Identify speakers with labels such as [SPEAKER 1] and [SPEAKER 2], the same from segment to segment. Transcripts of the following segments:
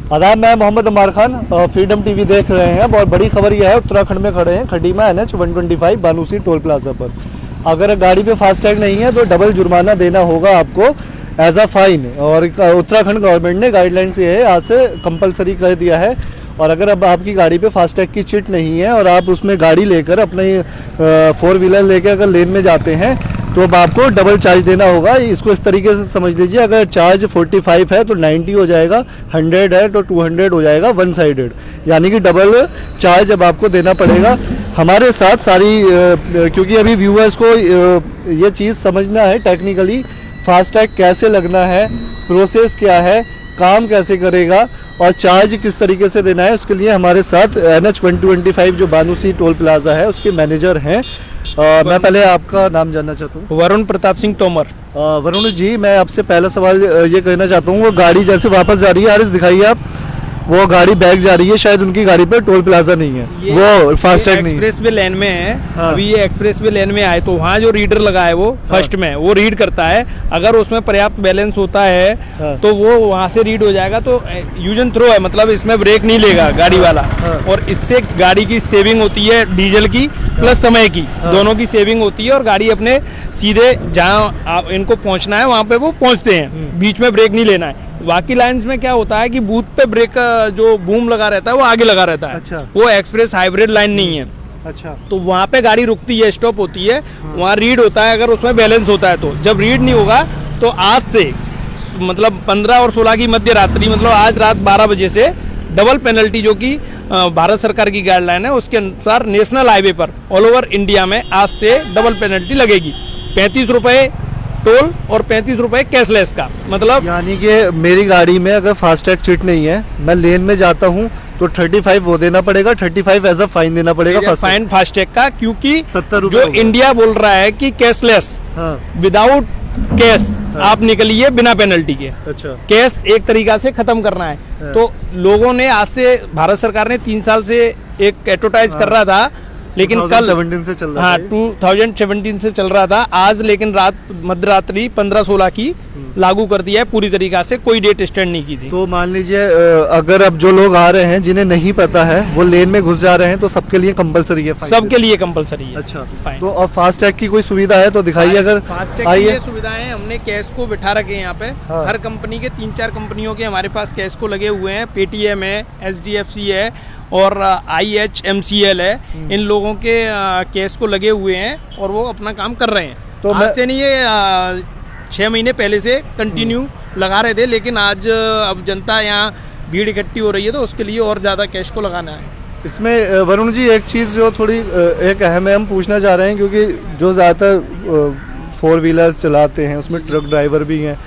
[SPEAKER 1] आदाब, मैं मोहम्मद अमार Khan, freedom TV देख रहे हैं। बहुत बड़ी खबर यह है, उत्तराखंड में खड़े हैं खडीमा NH 125 बानूसी टोल प्लाजा पर। अगर गाड़ी पे फास्टैग नहीं है तो डबल जुर्माना देना होगा आपको एज अ फाइन। और उत्तराखंड गवर्नमेंट ने गाइडलाइंस ये है आज से कंपलसरी कर दिया है। और अगर अब आपकी गाड़ी पे फास्टैग की चिट नहीं है और आप उसमें गाड़ी लेकर अपने 4 व्हीलर लेकर अगर लेन में जाते हैं तो अब आपको डबल चार्ज देना होगा। इसको इस तरीके से समझ लीजिए, अगर चार्ज 45 है तो 90 हो जाएगा, 100 है तो 200 हो जाएगा, वन साइडेड, यानी कि डबल चार्ज अब आपको देना पड़ेगा। हमारे साथ सारी क्योंकि अभी व्यूअर्स को ये चीज़ समझना है टेक्निकली फास्टैग कैसे लगना है, प्रोसेस क्या है, काम कैसे करेगा और चार्ज किस तरीके से देना है, उसके लिए हमारे साथ NH 125 जो बानूसी टोल प्लाजा है उसके मैनेजर हैं। मैं पहले आपका नाम जानना चाहता हूँ।
[SPEAKER 2] वरुण प्रताप सिंह तोमर।
[SPEAKER 1] वरुण जी, मैं आपसे पहला सवाल ये कहना चाहता हूँ, वो गाड़ी जैसे वापस जा रही है, आरिस दिखाइए आप, वो गाड़ी बैक जा रही है, शायद उनकी गाड़ी पे टोल प्लाजा नहीं है, वो फास्टैग नहीं है।
[SPEAKER 2] एक्सप्रेस वे लेन में है।
[SPEAKER 1] हाँ।
[SPEAKER 2] अभी ये एक्सप्रेस वे लेन में आए तो वहाँ जो रीडर लगा है वो फर्स्ट में वो रीड करता है। अगर उसमें पर्याप्त बैलेंस होता है तो वो वहाँ से रीड हो जाएगा। तो यूज एंड थ्रो है, मतलब इसमें ब्रेक नहीं लेगा गाड़ी वाला। और इससे गाड़ी की सेविंग होती है, डीजल की प्लस समय की, दोनों की सेविंग होती है। और गाड़ी अपने सीधे जहाँ इनको पहुँचना है वहाँ पे वो पहुँचते हैं, बीच में ब्रेक नहीं लेना है। बाकी लाइन्स में क्या होता है कि बूथ पे ब्रेक जो बूम लगा रहता है वो आगे लगा रहता है।
[SPEAKER 1] अच्छा।
[SPEAKER 2] वो एक्सप्रेस हाइब्रिड लाइन नहीं है।
[SPEAKER 1] अच्छा।
[SPEAKER 2] तो वहाँ पे गाड़ी रुकती है, स्टॉप होती है, वहाँ रीड होता है अगर उसमें बैलेंस होता है तो। जब रीड नहीं होगा तो आज से मतलब 15 और 16 की मध्य रात्रि, मतलब आज रात 12 बजे से डबल पेनल्टी, जो कि भारत सरकार की गाइडलाइन है उसके अनुसार नेशनल हाईवे पर ऑल ओवर इंडिया में आज से डबल पेनल्टी लगेगी। 35 रुपये टोल और 35 रुपये कैशलेस का। मतलब
[SPEAKER 1] यानी कि मेरी गाड़ी में अगर फास्टैग चिट नहीं है, मैं लेन में जाता हूँ तो 35 वो देना पड़ेगा, 35 एज अ फाइन देना पड़ेगा,
[SPEAKER 2] फाइन फास्टैग का, क्योंकि
[SPEAKER 1] 70
[SPEAKER 2] जो इंडिया बोल रहा है कि कैशलेस, विदाउट कैश आप निकलिए बिना पेनल्टी के।
[SPEAKER 1] अच्छा।
[SPEAKER 2] कैश एक तरीका से खत्म करना है। तो लोगों ने आज से, भारत सरकार ने 3 साल से एक एडवर्टाइज कर रहा था, लेकिन कल
[SPEAKER 1] 2017 से चल रहा था।
[SPEAKER 2] 2017 से चल रहा था आज, लेकिन रात मध्यरात्रि 15-16 की लागू कर दिया है पूरी तरीका से, कोई डेट एक्सटेंड नहीं की थी।
[SPEAKER 1] तो मान लीजिए अगर अब जो लोग आ रहे हैं जिन्हें नहीं पता है वो लेन में घुस जा रहे हैं तो सबके लिए कंपलसरी है?
[SPEAKER 2] सबके लिए कंपलसरी है।
[SPEAKER 1] अच्छा।
[SPEAKER 2] फाइन।
[SPEAKER 1] तो अब फास्टैग की कोई सुविधा है तो दिखाइए। अगर
[SPEAKER 2] फास्टैग की ये सुविधाएं, हमने कैश को बिठा रखे हैं यहाँ पे।
[SPEAKER 1] हाँ।
[SPEAKER 2] हर कंपनी के 3-4 कंपनियों के हमारे पास कैश को लगे हुए हैं। पेटीएम है, SDFC है और IHMCL है। इन लोगों के केस को लगे हुए हैं और वो अपना काम कर रहे हैं।
[SPEAKER 1] तो
[SPEAKER 2] आज से नहीं, ये 6 महीने पहले से कंटिन्यू लगा रहे थे, लेकिन आज अब जनता यहाँ भीड़ इकट्ठी हो रही है तो उसके लिए और ज़्यादा कैश को लगाना है।
[SPEAKER 1] इसमें वरुण जी एक चीज़ जो थोड़ी एक अहम है, हम पूछना चाह रहे हैं, क्योंकि जो ज़्यादातर 4 व्हीलर्स चलाते हैं उसमें ट्रक ड्राइवर भी हैं,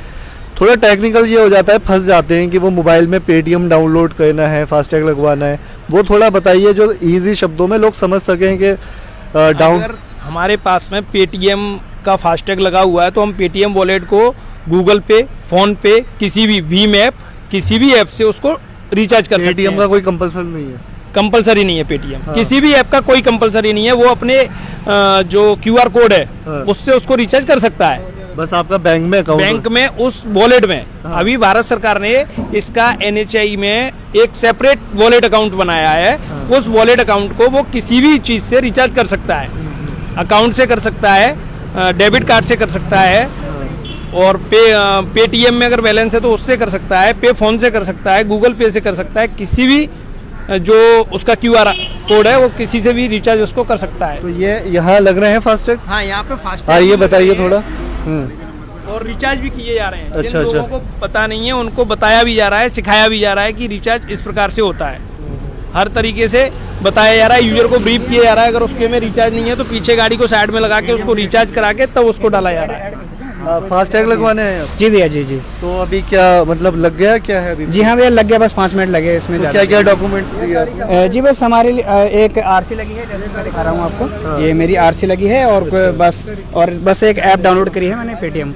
[SPEAKER 1] थोड़ा टेक्निकल ये हो जाता है, फंस जाते हैं कि वो मोबाइल में पेटीएम डाउनलोड करना है, फास्टैग लगवाना है। वो थोड़ा बताइए जो इजी शब्दों में लोग समझ सकें कि
[SPEAKER 2] अगर हमारे पास में पेटीएम का फास्टैग लगा हुआ है तो हम पेटीएम वॉलेट को गूगल पे, फोन पे, किसी भी भीम ऐप, किसी भी ऐप से उसको रिचार्ज कर सकते हैं।
[SPEAKER 1] पेटीएम का कोई कंपल्सन नहीं है?
[SPEAKER 2] कंपलसरी नहीं है पेटीएम।
[SPEAKER 1] हाँ।
[SPEAKER 2] किसी भी ऐप का कोई कंपलसरी नहीं है। वो अपने जो QR कोड है उससे उसको रिचार्ज कर सकता है।
[SPEAKER 1] बस आपका बैंक में अकाउंट,
[SPEAKER 2] बैंक में, उस वॉलेट में।
[SPEAKER 1] हाँ।
[SPEAKER 2] अभी भारत सरकार ने इसका NHI में एक सेपरेट वॉलेट अकाउंट बनाया है।
[SPEAKER 1] हाँ।
[SPEAKER 2] उस वॉलेट अकाउंट को वो किसी भी चीज से रिचार्ज कर सकता है। अकाउंट से कर सकता है, डेबिट कार्ड से कर सकता है, और पेटीएम में अगर बैलेंस है तो उससे कर सकता है, पे फोन से कर सकता है, गूगल पे से कर सकता है, किसी भी जो उसका QR कोड है वो किसी से भी रिचार्ज उसको कर सकता है।
[SPEAKER 1] तो ये यहाँ लग रहे हैं फास्टैग?
[SPEAKER 2] हाँ, यहाँ पे फास्टैग।
[SPEAKER 1] आइए बताइए थोड़ा।
[SPEAKER 2] और रिचार्ज भी किए जा रहे हैं।
[SPEAKER 1] अच्छा,
[SPEAKER 2] जिन लोगों को पता नहीं है उनको बताया भी जा रहा है, सिखाया भी जा रहा है कि रिचार्ज इस प्रकार से होता है। हर तरीके से बताया जा रहा है, यूजर को ब्रीफ किया जा रहा है। अगर उसके में रिचार्ज नहीं है तो पीछे गाड़ी को साइड में लगा के उसको रिचार्ज करा के तब उसको डाला जा रहा है।
[SPEAKER 1] फास्टैग लगवाने हैं?
[SPEAKER 3] जी भैया, जी जी।
[SPEAKER 1] तो अभी क्या मतलब लग गया, क्या है अभी?
[SPEAKER 3] जी हाँ भैया, लग गया, बस 5 मिनट लगे इसमें।
[SPEAKER 1] तो क्या क्या डॉक्यूमेंट्स दिए आपने?
[SPEAKER 3] जी बस हमारे लिए एक RC लगी है, जैसे मैं दिखा रहा हूँ आपको। ये मेरी RC लगी है और बस एक ऐप डाउनलोड करी है मैंने, पेटीएम।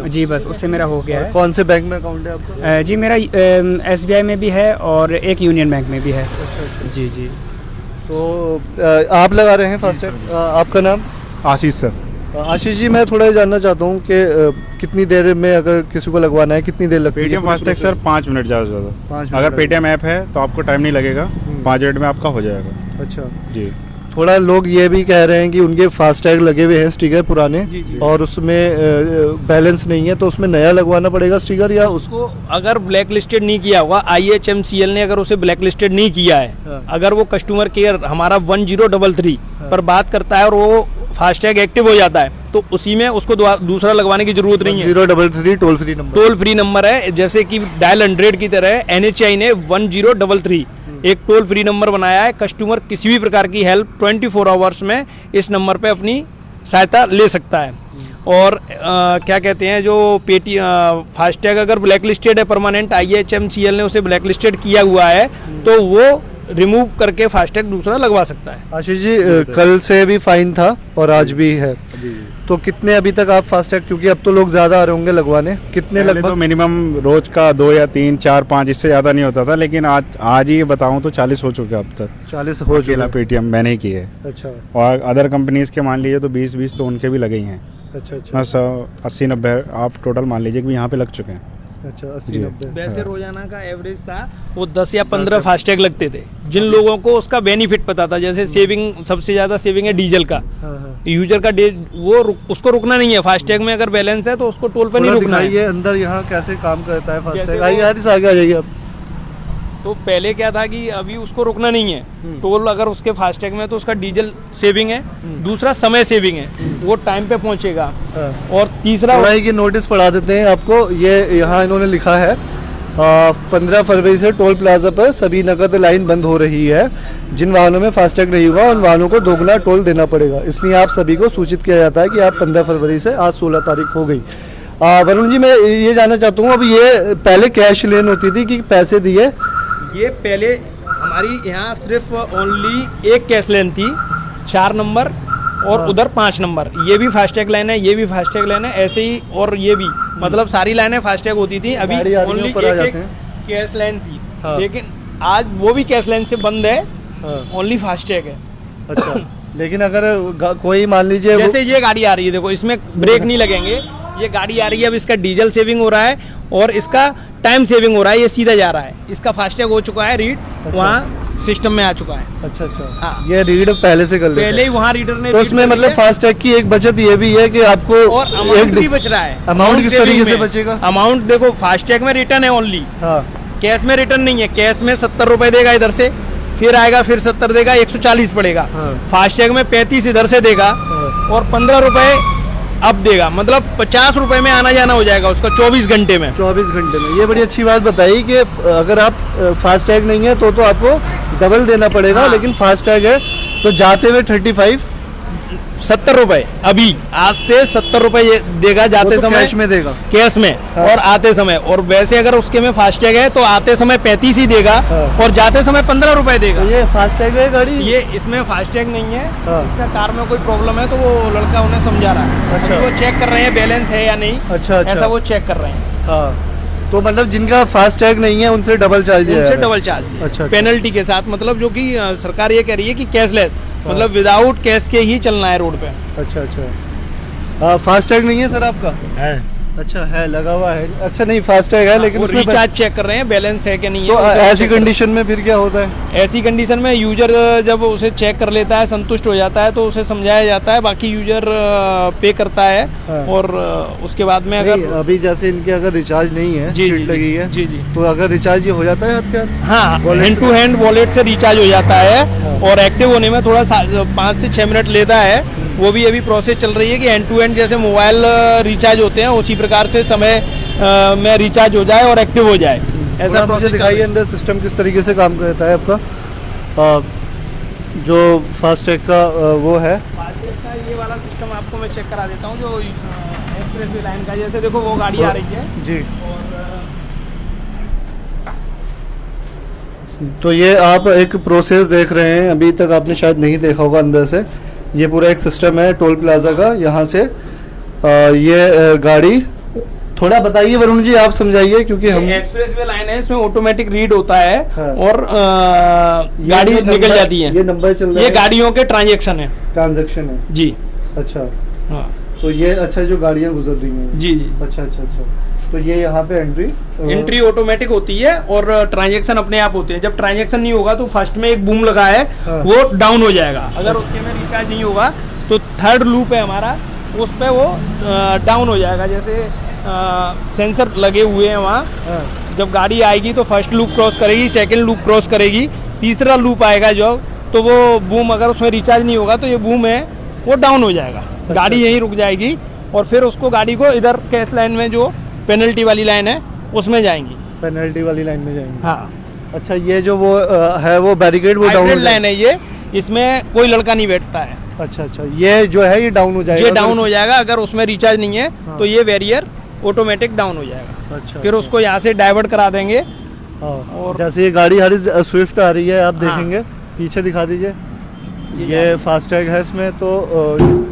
[SPEAKER 3] जी, बस उससे मेरा हो गया है।
[SPEAKER 1] कौन से बैंक में अकाउंट है आपका?
[SPEAKER 3] जी मेरा SBI में भी है और एक यूनियन बैंक में भी है। जी जी।
[SPEAKER 1] तो आप लगा रहे हैं फास्टैग? आपका नाम?
[SPEAKER 4] आशीष सर।
[SPEAKER 1] आशीष जी, मैं थोड़ा ये जानना चाहता हूँ कि कितनी देर में अगर किसी को लगवाना है कितनी देर लगती है?
[SPEAKER 4] पेटीएम फास्टैग सर 5 मिनट ज़्यादा से ज़्यादा।
[SPEAKER 1] 5
[SPEAKER 4] अगर पेटीएम ऐप है तो आपको टाइम नहीं लगेगा, 5 मिनट में आपका हो जाएगा।
[SPEAKER 1] अच्छा,
[SPEAKER 4] जी।
[SPEAKER 1] थोड़ा लोग ये भी कह रहे हैं कि उनके फास्टैग लगे हुए हैं स्टिकर पुराने, और उसमें बैलेंस नहीं है, तो उसमें नया लगवाना पड़ेगा स्टिकर, या
[SPEAKER 2] उसको अगर ब्लैक लिस्टेड नहीं किया होगा, IHMCL ने अगर उसे ब्लैक लिस्टेड नहीं किया है, अगर वो कस्टमर केयर हमारा 1033 पर बात करता है और वो फास्टैग एक्टिव हो जाता है, तो उसी में उसको दूसरा लगवाने की जरूरत नहीं है।
[SPEAKER 1] 1033 toll free number,
[SPEAKER 2] toll free number है, जैसे कि डायल 100 की तरह NHI ने 1033 एक टोल फ्री नंबर बनाया है। कस्टमर किसी भी प्रकार की हेल्प 24 आवर्स में इस नंबर पे अपनी सहायता ले सकता है। और क्या कहते हैं, जो फास्टैग अगर ब्लैक लिस्टेड है परमानेंट, IHMCL ने उसे ब्लैक लिस्टेड किया हुआ है, तो वो रिमूव करके फास्टैग दूसरा लगवा सकता है।
[SPEAKER 1] आशीष जी, कल से भी फाइन था और आज भी है, तो कितने अभी तक आप फास्टैग, क्योंकि अब तो लोग ज्यादा आ रहे होंगे लगवाने, कितने
[SPEAKER 4] पहले
[SPEAKER 1] लगभग?
[SPEAKER 4] तो मिनिमम रोज का 2 या 3 4 5 इससे ज़्यादा नहीं होता था, लेकिन आज ही बताऊं तो 40 हो चुके अब तक।
[SPEAKER 1] 40 हो
[SPEAKER 4] अकेला
[SPEAKER 1] चुका?
[SPEAKER 4] पेटीएम मैंने ही किए।
[SPEAKER 1] अच्छा
[SPEAKER 4] और अदर कंपनीज के मान लीजिए तो 20 तो उनके भी लगे ही हैं।
[SPEAKER 1] अच्छा अच्छा
[SPEAKER 4] बस 80-90 आप टोटल मान लीजिए कि यहाँ पे लग चुके हैं।
[SPEAKER 1] अच्छा,
[SPEAKER 4] जी।
[SPEAKER 1] 80-90।
[SPEAKER 2] वैसे रोजाना का एवरेज था वो 10 या 15 फास्टैग लगते थे, जिन लोगों को उसका बेनिफिट पता था। जैसे सेविंग, सबसे ज्यादा सेविंग है डीजल का,
[SPEAKER 1] हाँ हाँ।
[SPEAKER 2] यूजर का उसको रुकना नहीं है। फास्टैग में अगर बैलेंस है तो उसको टोल पे नहीं
[SPEAKER 1] थोड़ा
[SPEAKER 2] रुकना है।
[SPEAKER 1] दिखाइए अंदर यहाँ कैसे काम करता है
[SPEAKER 2] जैसे
[SPEAKER 1] फास्टैग।
[SPEAKER 2] वो-
[SPEAKER 1] आइए हारिस, आगे आ जाइए आप।
[SPEAKER 2] तो पहले क्या था कि अभी उसको रुकना नहीं है, टोल अगर उसके फास्टैग में तो उसका डीजल सेविंग है, दूसरा समय सेविंग है, वो टाइम पे पहुंचेगा।
[SPEAKER 1] हाँ।
[SPEAKER 2] और तीसरा
[SPEAKER 1] थोड़ा ये नोटिस पढ़ा देते हैं आपको। ये यहाँ इन्होंने लिखा है 15 फरवरी से टोल प्लाजा पर सभी नकद लाइन बंद हो रही है। जिन वाहनों में फास्टैग नहीं हुआ उन वाहनों को दोगुना टोल देना पड़ेगा, इसलिए आप सभी को सूचित किया जाता है कि आप 15 फरवरी से, आज 16 तारीख हो गई। वरुण जी, मैं ये जानना चाहता हूँ, अब ये पहले कैश लेन होती थी कि पैसे दिए?
[SPEAKER 2] ये पहले हमारी यहाँ सिर्फ ओनली एक कैश लाइन थी, 4 नंबर और उधर 5 नंबर। ये भी फास्टैग लाइन है, ये भी फास्टैग लाइन है, ऐसे ही। और ये भी, मतलब सारी लाइनें फास्टैग होती थी। अभी
[SPEAKER 1] गाड़ी आ रही है,
[SPEAKER 2] ओनली
[SPEAKER 1] ऊपर आ
[SPEAKER 2] एक
[SPEAKER 1] जाते हैं।
[SPEAKER 2] कैश लाइन थी,
[SPEAKER 1] हाँ।
[SPEAKER 2] लेकिन आज वो भी कैश लाइन से बंद है,
[SPEAKER 1] हाँ।
[SPEAKER 2] ओनली फास्टैग है।
[SPEAKER 1] अच्छा, लेकिन अगर कोई मान लीजिए
[SPEAKER 2] जैसे ये गाड़ी आ रही है, देखो इसमें ब्रेक नहीं लगेंगे, ये गाड़ी आ रही है, अब इसका डीजल सेविंग हो रहा है और इसका टाइम सेविंग हो रहा है, ये सीधा जा रहा है, इसका फास्टैग हो चुका है रीड, वहाँ सिस्टम में आ चुका है।
[SPEAKER 1] अच्छा अच्छा,
[SPEAKER 2] हाँ।
[SPEAKER 1] ये रीड पहले से कर लेते
[SPEAKER 2] पहले ही
[SPEAKER 1] हैं।
[SPEAKER 2] वहाँ रीडर ने
[SPEAKER 1] तो
[SPEAKER 2] read
[SPEAKER 1] उसमें
[SPEAKER 2] कर
[SPEAKER 1] मतलब
[SPEAKER 2] लिया।
[SPEAKER 1] फास्टैग की एक बचत ये भी है कि आपको
[SPEAKER 2] और अमाउंट भी बच रहा है।
[SPEAKER 1] अमाउंट किस
[SPEAKER 2] saving
[SPEAKER 1] तरीके से
[SPEAKER 2] में।
[SPEAKER 1] बचेगा?
[SPEAKER 2] अमाउंट देखो, फास्टैग में रिटर्न है ओनली,
[SPEAKER 1] हाँ
[SPEAKER 2] कैश में रिटर्न नहीं है। कैश में 70 रुपए देगा इधर से, फिर आएगा, फिर 70 देगा, 140 पड़ेगा।
[SPEAKER 1] हाँ।
[SPEAKER 2] फास्टैग में 35 इधर से देगा और 15 रुपए अब देगा, मतलब 50 रुपए में आना जाना हो जाएगा उसका 24 घंटे में।
[SPEAKER 1] 24 घंटे में। ये बड़ी अच्छी बात बताई कि अगर आप फास्टैग नहीं है तो आपको डबल देना पड़ेगा,
[SPEAKER 2] हाँ।
[SPEAKER 1] लेकिन फास्टैग है तो जाते हुए 35
[SPEAKER 2] 70 रुपए अभी आज से 70 रुपए ये देगा जाते
[SPEAKER 1] तो
[SPEAKER 2] समय,
[SPEAKER 1] कैश में देगा।
[SPEAKER 2] कैश में,
[SPEAKER 1] हाँ।
[SPEAKER 2] और आते समय। और वैसे अगर उसके में फास्टैग है तो आते समय 35 ही देगा
[SPEAKER 1] हाँ।
[SPEAKER 2] और जाते समय 15 रुपए देगा।
[SPEAKER 1] तो ये फास्टैग है गाड़ी?
[SPEAKER 2] ये इसमें फास्टैग नहीं है।
[SPEAKER 1] हाँ।
[SPEAKER 2] इसका कार में कोई प्रॉब्लम है तो वो लड़का उन्हें समझा रहा है।
[SPEAKER 1] अच्छा।
[SPEAKER 2] अभी वो चेक कर रहे हैं बैलेंस है या नहीं।
[SPEAKER 1] अच्छा अच्छा,
[SPEAKER 2] ऐसा वो चेक कर रहे हैं।
[SPEAKER 1] हाँ, तो मतलब जिनका फास्टैग नहीं है उनसे डबल चार्ज दिया
[SPEAKER 2] उनसे
[SPEAKER 1] जा रहा है।
[SPEAKER 2] डबल चार्ज
[SPEAKER 1] अच्छा।
[SPEAKER 2] पेनल्टी के साथ, मतलब जो कि सरकार ये कह रही है कि कैशलेस, मतलब विदाउट कैश के ही चलना है रोड पे।
[SPEAKER 1] अच्छा अच्छा, फास्टैग नहीं है सर आपका?
[SPEAKER 4] है।
[SPEAKER 1] अच्छा, है, लगा हुआ है। अच्छा, नहीं फास्टैग है लेकिन
[SPEAKER 2] वो
[SPEAKER 1] उसमें
[SPEAKER 2] रिचार्ज चेक कर रहे हैं बैलेंस है कि नहीं
[SPEAKER 1] तो
[SPEAKER 2] है। उसे
[SPEAKER 1] ऐसी
[SPEAKER 2] check कर-
[SPEAKER 1] कंडीशन में फिर क्या होता है?
[SPEAKER 2] ऐसी कंडीशन में यूजर जब उसे चेक कर लेता है, संतुष्ट हो जाता है, तो उसे समझाया जाता है, बाकी यूजर पे करता है।
[SPEAKER 1] हाँ।
[SPEAKER 2] और उसके बाद में
[SPEAKER 1] नहीं,
[SPEAKER 2] अगर
[SPEAKER 1] अभी जैसे इनके अगर रिचार्ज नहीं है,
[SPEAKER 2] जी,
[SPEAKER 1] सीट
[SPEAKER 2] जी,
[SPEAKER 1] लगी है,
[SPEAKER 2] जी, जी।
[SPEAKER 1] तो अगर रिचार्ज ये हो जाता है हाथ के हाथ?
[SPEAKER 2] हाँ,
[SPEAKER 1] Wallet
[SPEAKER 2] हैंड
[SPEAKER 1] से-
[SPEAKER 2] टू हैंड वॉलेट से रिचार्ज हो जाता है।
[SPEAKER 1] हाँ।
[SPEAKER 2] और एक्टिव होने में थोड़ा 5 से 6 मिनट लेता है। वो भी अभी प्रोसेस चल रही है कि हैंड टू हैंड जैसे मोबाइल रिचार्ज होते हैं उसी प्रकार से समय में रिचार्ज हो जाए और एक्टिव हो जाए। ऐसा
[SPEAKER 1] थोड़ा मुझे
[SPEAKER 2] प्रोसेस
[SPEAKER 1] दिखाइए अंदर सिस्टम किस तरीके से काम करता है आपका, जो फास्टैग का वो है।
[SPEAKER 2] फास्टैग का ये वाला सिस्टम आपको मैं चेक करा देता हूँ, जो एक्सप्रेस लाइन का। जैसे देखो वो गाड़ी आ रही है
[SPEAKER 1] जी,
[SPEAKER 2] और
[SPEAKER 1] तो ये आप एक प्रोसेस देख रहे हैं, अभी तक आपने शायद नहीं देखा होगा अंदर से। ये पूरा एक सिस्टम है टोल प्लाजा का। यहाँ से ये गाड़ी, थोड़ा बताइए वरुण जी, आप समझाइए क्योंकि हम
[SPEAKER 2] एक्सप्रेस वे लाइन है, इसमें ऑटोमेटिक रीड होता है।
[SPEAKER 1] हाँ।
[SPEAKER 2] और गाड़ी
[SPEAKER 1] ये
[SPEAKER 2] निकल
[SPEAKER 1] नंबर-
[SPEAKER 2] जाती है।
[SPEAKER 1] ये नंबर चल रहा
[SPEAKER 2] ये
[SPEAKER 1] है,
[SPEAKER 2] गाड़ियों के ट्रांजैक्शन है
[SPEAKER 1] ट्रांजैक्शन है।
[SPEAKER 2] जी।
[SPEAKER 1] अच्छा,
[SPEAKER 2] हाँ,
[SPEAKER 1] तो ये अच्छा जो गाड़ियाँ गुजर रही हैं।
[SPEAKER 2] जी जी।
[SPEAKER 1] अच्छा अच्छा अच्छा। तो ये यहाँ पे
[SPEAKER 2] एंट्री ऑटोमेटिक होती है और ट्रांजैक्शन अपने आप होते हैं। जब ट्रांजैक्शन नहीं होगा तो फर्स्ट में एक बूम लगा है
[SPEAKER 1] हाँ।
[SPEAKER 2] वो डाउन हो जाएगा। अगर उसके में रिचार्ज नहीं होगा तो थर्ड लूप है हमारा, उस पे वो डाउन हो जाएगा। जैसे सेंसर लगे हुए हैं वहाँ,
[SPEAKER 1] हाँ।
[SPEAKER 2] जब गाड़ी आएगी तो फर्स्ट लूप क्रॉस करेगी, सेकंड लूप क्रॉस करेगी, तीसरा लूप आएगा जो, तो वो बूम अगर उसमें रिचार्ज नहीं होगा तो ये बूम है वो डाउन हो जाएगा। गाड़ी यहीं रुक जाएगी और फिर उसको गाड़ी को इधर कैश लाइन में जो पेनल्टी वाली लाइन है उसमें जाएंगी।
[SPEAKER 1] पेनल्टी वाली लाइन में जाएंगे।
[SPEAKER 2] हाँ।
[SPEAKER 1] अच्छा ये जो वो है वो बैरिकेड वो डाउन
[SPEAKER 2] लाइन है ये, इसमें कोई लड़का नहीं बैठता है।
[SPEAKER 1] अच्छा अच्छा, ये जो है ये डाउन हो जाएगा।
[SPEAKER 2] ये डाउन हो जाएगा अगर उसमें रिचार्ज नहीं है
[SPEAKER 1] हाँ।
[SPEAKER 2] तो ये बैरियर ऑटोमेटिक डाउन हो जाएगा।
[SPEAKER 1] अच्छा।
[SPEAKER 2] फिर उसको यहाँ से डाइवर्ट करा देंगे।
[SPEAKER 1] हाँ।
[SPEAKER 2] और
[SPEAKER 1] जैसे ये गाड़ी हरी स्विफ्ट आ रही है, आप
[SPEAKER 2] हाँ।
[SPEAKER 1] देखेंगे पीछे दिखा दीजिए, ये फास्टैग है इसमें, तो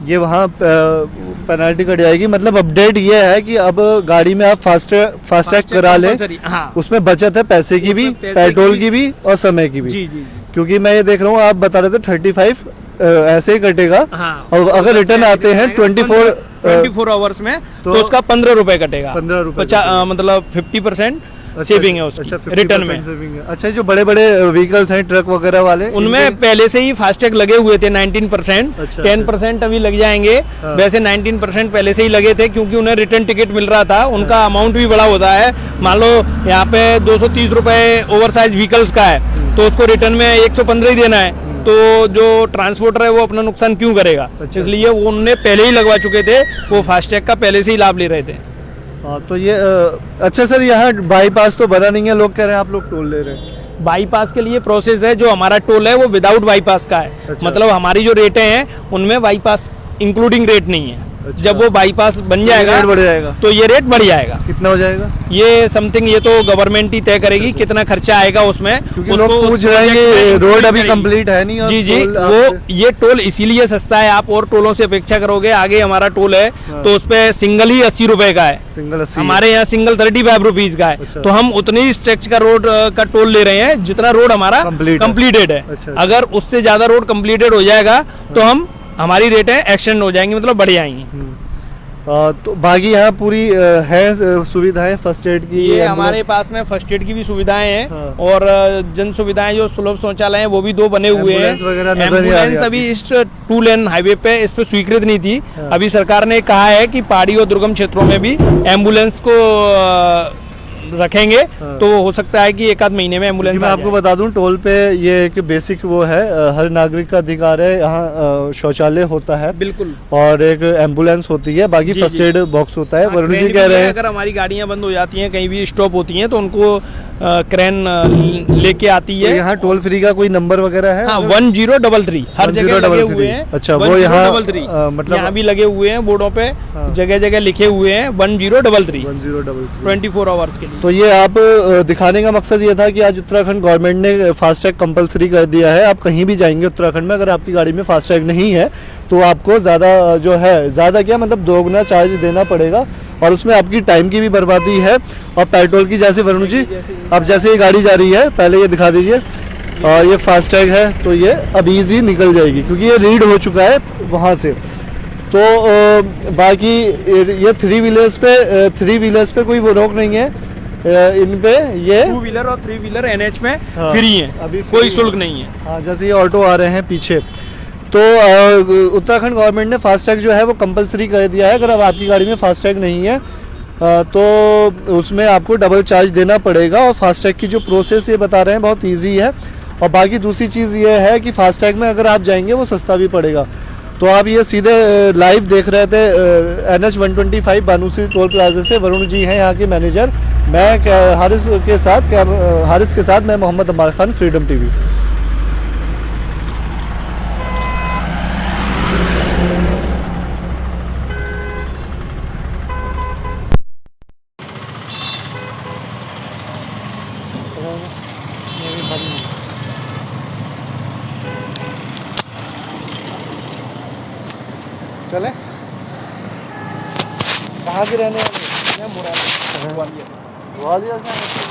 [SPEAKER 1] ये वहाँ पेनल्टी कट जाएगी। मतलब अपडेट ये है कि अब गाड़ी में आप फास्टैग करा लें,
[SPEAKER 2] हाँ।
[SPEAKER 1] उसमें बचत है पैसे की भी, पेट्रोल की भी और समय की भी।
[SPEAKER 2] जी जी।
[SPEAKER 1] क्योंकि मैं ये देख रहा हूँ आप बता रहे थे 35 ऐसे ही कटेगा।
[SPEAKER 2] हाँ।
[SPEAKER 1] और अगर रिटर्न आते हैं
[SPEAKER 2] 24 आवर्स में तो उसका 15 रुपए कटेगा।
[SPEAKER 1] 15 रुपए
[SPEAKER 2] मतलब 50% सेविंग है उसकी रिटर्न में।
[SPEAKER 1] सेविंग है। अच्छा जो बड़े बड़े व्हीकल्स हैं ट्रक वगैरह वाले,
[SPEAKER 2] उनमें पहले से ही फास्टैग लगे हुए थे 19%।
[SPEAKER 1] अच्छा,
[SPEAKER 2] 10% अभी लग जाएंगे।
[SPEAKER 1] हाँ।
[SPEAKER 2] वैसे 19% पहले से ही लगे थे क्योंकि उन्हें रिटर्न टिकट मिल रहा था। उनका अमाउंट भी बड़ा होता है। मान लो यहाँ पे 230 रुपए ओवर साइज व्हीकल्स का है तो उसको रिटर्न में 115 ही देना है, तो जो ट्रांसपोर्टर है वो अपना नुकसान क्यों करेगा।
[SPEAKER 1] अच्छा।
[SPEAKER 2] इसलिए वो उन्होंने पहले ही लगवा चुके थे, वो फास्टैग का पहले से ही लाभ ले रहे थे।
[SPEAKER 1] हाँ तो ये अच्छा सर, यहाँ बाईपास तो बना नहीं है, लोग कह रहे हैं आप लोग टोल ले रहे हैं।
[SPEAKER 2] बाईपास के लिए प्रोसेस है, जो हमारा टोल है वो विदाउट बाईपास का है।
[SPEAKER 1] अच्छा।
[SPEAKER 2] मतलब हमारी जो रेटें हैं उनमें बाईपास इंक्लूडिंग रेट नहीं है।
[SPEAKER 1] अच्छा।
[SPEAKER 2] जब वो बाईपास बन जाएगा
[SPEAKER 1] रेट बढ़ जाएगा
[SPEAKER 2] तो ये रेट बढ़ जाएगा।
[SPEAKER 1] कितना हो जाएगा?
[SPEAKER 2] ये समथिंग ये तो गवर्नमेंट ही तय करेगी कितना खर्चा आएगा उसमें।
[SPEAKER 1] क्योंकि लोग पूछ रहे हैं कि रोड अभी कंप्लीट है नहीं। और
[SPEAKER 2] जी जी,
[SPEAKER 1] टोल
[SPEAKER 2] वो ये टोल इसीलिए सस्ता है। आप और टोलों से अपेक्षा करोगे, आगे हमारा टोल है तो उस पे सिंगल ही 80 रुपए का है।
[SPEAKER 1] सिंगल 80,
[SPEAKER 2] हमारे यहाँ सिंगल 35 रुपीज का है।
[SPEAKER 1] अच्छा।
[SPEAKER 2] तो हम उतनी ही स्ट्रेच का रोड का टोल ले रहे हैं जितना रोड हमारा कंप्लीटेड है।
[SPEAKER 1] अच्छा।
[SPEAKER 2] अगर उससे ज्यादा रोड कंप्लीटेड हो जाएगा तो हमारी रेटें एक्सटेंड हो जाएंगी, मतलब बढ़ जाएंगी।
[SPEAKER 1] तो बाकी यहाँ पूरी है सुविधाएं फर्स्ट एड की।
[SPEAKER 2] ये हमारे पास में फर्स्ट एड की भी सुविधाएं हैं।
[SPEAKER 1] हाँ।
[SPEAKER 2] और जन सुविधाएं जो सुलभ शौचालय हैं वो भी 2 बने हुए हैं।
[SPEAKER 1] एम्बुलेंस वगैरह नजर नहीं आ रही
[SPEAKER 2] एम्बुलेंस अभी इस 2 लेन हाईवे पे इस पे स्वीकृत नहीं थी।
[SPEAKER 1] हाँ।
[SPEAKER 2] अभी सरकार ने कहा है कि पहाड़ी और दुर्गम क्षेत्रों में भी एम्बुलेंस को रखेंगे।
[SPEAKER 1] हाँ।
[SPEAKER 2] तो हो सकता है कि 1 आध महीने में एम्बुलेंस
[SPEAKER 1] मैं आपको बता दूं, टोल पे ये एक बेसिक वो है, हर नागरिक का अधिकार है। यहाँ शौचालय होता है
[SPEAKER 2] बिल्कुल,
[SPEAKER 1] और एक एम्बुलेंस होती है, बाकी
[SPEAKER 2] जी,
[SPEAKER 1] फर्स्ट
[SPEAKER 2] जी।
[SPEAKER 1] एड बॉक्स होता है। वरुण जी
[SPEAKER 2] क्रेन
[SPEAKER 1] कह
[SPEAKER 2] भी
[SPEAKER 1] रहे
[SPEAKER 2] है,
[SPEAKER 1] हैं
[SPEAKER 2] अगर हमारी गाड़ियां बंद हो जाती हैं, कहीं भी स्टॉप होती हैं तो उनको क्रेन लेके आती
[SPEAKER 1] तो
[SPEAKER 2] है।
[SPEAKER 1] यहाँ टोल फ्री का कोई नंबर वगैरह है?
[SPEAKER 2] हाँ, 1033 हर जगह लगे
[SPEAKER 1] 1033
[SPEAKER 2] हुए हैं।
[SPEAKER 1] अच्छा, वो यहाँ
[SPEAKER 2] 1033
[SPEAKER 1] मतलब
[SPEAKER 2] यहाँ भी लगे हुए हैं बोर्डों पे,
[SPEAKER 1] हाँ।
[SPEAKER 2] जगह जगह लिखे हुए हैं 1033
[SPEAKER 1] 1033।
[SPEAKER 2] 24 आवर्स के लिए।
[SPEAKER 1] तो ये आप दिखाने का मकसद ये था कि आज उत्तराखंड गवर्नमेंट ने फास्टैग कंपलसरी कर दिया है। आप कहीं भी जाएंगे उत्तराखंड में, अगर आपकी गाड़ी में फास्टैग नहीं है तो आपको ज़्यादा जो है, ज़्यादा क्या मतलब 2 गुना चार्ज देना पड़ेगा। और उसमें आपकी टाइम की भी बर्बादी है और पेट्रोल की। जैसे वरुण जी अब जैसे ये गाड़ी जा रही है, पहले ये दिखा दीजिए, ये फास्टैग है तो ये अब ईजी निकल जाएगी क्योंकि ये रीड हो चुका है वहाँ से। तो बाकी ये 3 व्हीलर्स पे कोई वो रोक नहीं है इन पे। ये
[SPEAKER 2] 2 व्हीलर और 3 व्हीलर NH में
[SPEAKER 1] हाँ,
[SPEAKER 2] फ्री है,
[SPEAKER 1] अभी
[SPEAKER 2] कोई
[SPEAKER 1] free
[SPEAKER 2] शुल्क
[SPEAKER 1] है।
[SPEAKER 2] नहीं है।
[SPEAKER 1] हाँ, जैसे ये ऑटो आ रहे हैं पीछे, तो उत्तराखंड गवर्नमेंट ने फास्टैग जो है वो कंपलसरी कर दिया है। अगर अब आपकी गाड़ी में फास्टैग नहीं है तो उसमें आपको डबल चार्ज देना पड़ेगा। और फास्टैग की जो प्रोसेस ये बता रहे हैं बहुत इजी है। और बाकी दूसरी चीज़ ये है कि फास्टैग में अगर आप जाएंगे वो सस्ता भी पड़ेगा। तो आप ये सीधे लाइव देख रहे थे NH 125 बानूसी टोल प्लाजा से। वरुण जी हैं यहाँ के मैनेजर, मैं हारिस के साथ मैं मोहम्मद अमार खान, फ्रीडम टीवी। चले कहाँ के रहने वाले? ग्वालियर से।